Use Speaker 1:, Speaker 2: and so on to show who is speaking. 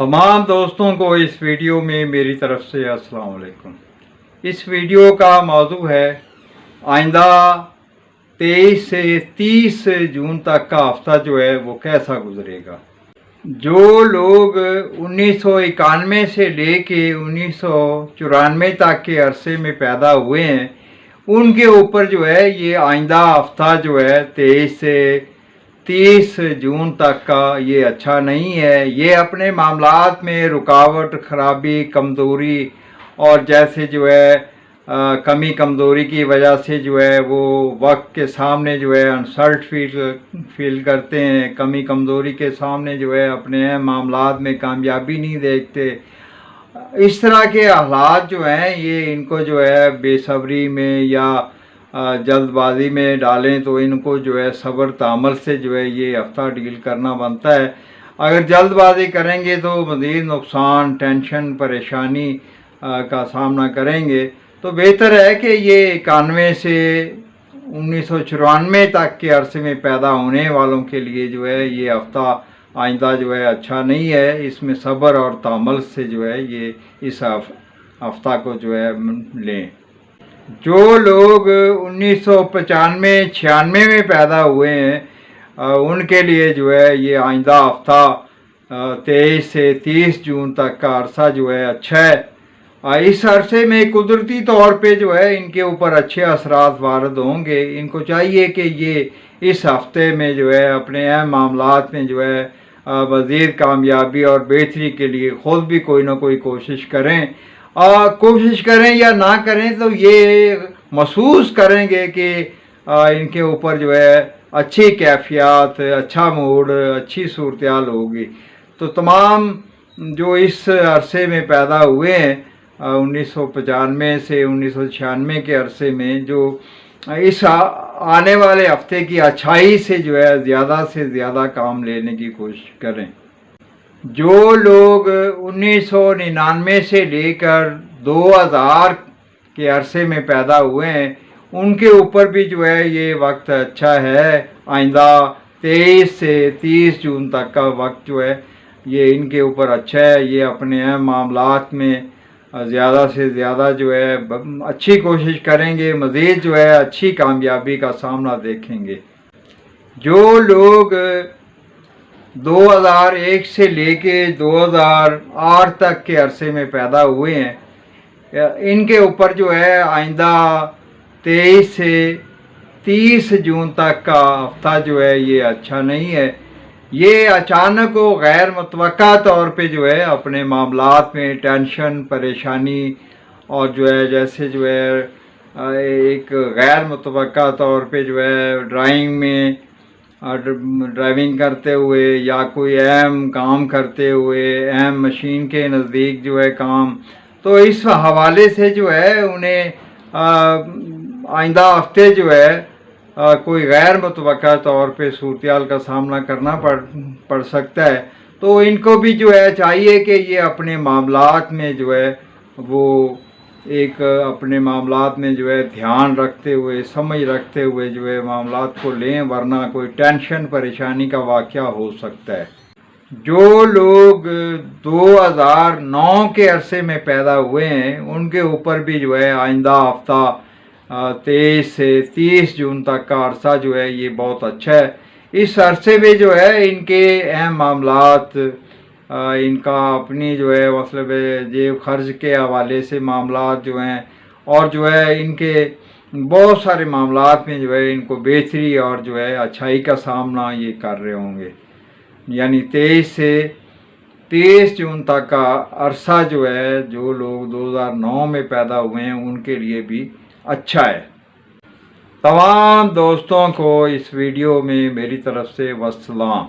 Speaker 1: तमाम दोस्तों को इस वीडियो में मेरी तरफ से अस्सलाम वालेकुम। इस वीडियो का मौजू है आइंदा 23 से 30 जून तक का हफ्ता जो है वो कैसा गुजरेगा। जो लोग 1991 से लेके 1994 तक के अरसे में पैदा हुए हैं उनके ऊपर जो है ये आइंदा हफ्ता जो है 23 से 30 जून तक का ये अच्छा नहीं है। ये अपने मामलात में रुकावट, खराबी, कमज़ोरी और जैसे जो है कमी कमज़ोरी की वजह से जो है वो वक्त के सामने जो है अनसर्ट फील करते हैं। कमी कमज़ोरी के सामने जो है अपने मामलात में कामयाबी नहीं देखते। इस तरह के हालात जो हैं ये इनको जो है बेसब्री में या जल्दबाजी में डालें तो इनको जो है सब्र तहम्मुल से जो है ये हफ्ता डील करना बनता है। अगर जल्दबाजी करेंगे तो मज़ीद नुकसान, टेंशन, परेशानी का सामना करेंगे। तो बेहतर है कि ये 91 से 1994 तक के अरसे में पैदा होने वालों के लिए जो है ये हफ्ता आइंदा जो है अच्छा नहीं है। इसमें सब्र और तहम्मुल से जो है ये इस हफ्ता को जो है लें। जो लोग 1995-96 में पैदा हुए हैं उनके लिए जो है ये आइंदा हफ्ता 23 से 30 जून तक का अरसा जो है अच्छा है। इस अरसे में कुदरती तौर पे जो है इनके ऊपर अच्छे असरात वारद होंगे। इनको चाहिए कि ये इस हफ्ते में जो है अपने अहम मामलात में जो है मज़ीद कामयाबी और बेहतरी के लिए ख़ुद भी कोई ना कोई कोशिश करें। कोशिश करें या ना करें तो ये महसूस करेंगे कि इनके ऊपर जो है अच्छी कैफियत, अच्छा मूड, अच्छी सूरत-ए-हाल होगी। तो तमाम जो इस अरसे में पैदा हुए हैं 1995 से 1996 के अरसे में जो इस आने वाले हफ्ते की अच्छाई से जो है ज़्यादा से ज़्यादा काम लेने की कोशिश करें। जो लोग 1999 से लेकर 2000 के अरसे में पैदा हुए हैं उनके ऊपर भी जो है ये वक्त अच्छा है। आइंदा 23 से 30 जून तक का वक्त जो है ये इनके ऊपर अच्छा है। ये अपने अहम मामलात में ज़्यादा से ज़्यादा जो है अच्छी कोशिश करेंगे, मज़ीद जो है अच्छी कामयाबी का सामना देखेंगे। जो लोग 2001 से लेके 2008 तक के अरसे में पैदा हुए हैं इनके ऊपर जो है आइंदा 23 से 30 जून तक का हफ्ता जो है ये अच्छा नहीं है। ये अचानक व गैर मुतवक्का तौर पे जो है अपने मामलात में टेंशन, परेशानी और जो है जैसे जो है एक गैर मुतवक्का तौर पे जो है ड्राइविंग करते हुए या कोई अहम काम करते हुए, अहम मशीन के नज़दीक जो है काम, तो इस हवाले से जो है उन्हें आइंदा हफ्ते जो है कोई गैर मुतवक्का तौर पे सूरत-ए-हाल का सामना करना पड़ सकता है। तो इनको भी जो है चाहिए कि ये अपने मामलात में जो है वो एक अपने मामलात में जो है ध्यान रखते हुए, समझ रखते हुए जो है मामलात को लें, वरना कोई टेंशन परेशानी का वाक़या हो सकता है। जो लोग 2009 के अरसे में पैदा हुए हैं उनके ऊपर भी जो है आइंदा हफ्ता 23 से 30 जून तक का अरसा जो है ये बहुत अच्छा है। इस अरसे में जो है इनके अहम मामलात, इनका अपनी जो है मतलब जेब खर्च के हवाले से मामलात जो हैं और जो है इनके बहुत सारे मामलात में जो है इनको बेहतरी और जो है अच्छाई का सामना ये कर रहे होंगे। यानी 23 से 30 जून तक का अरसा जो है जो लोग 2009 में पैदा हुए हैं उनके लिए भी अच्छा है। तमाम दोस्तों को इस वीडियो में मेरी तरफ से वस्सलाम।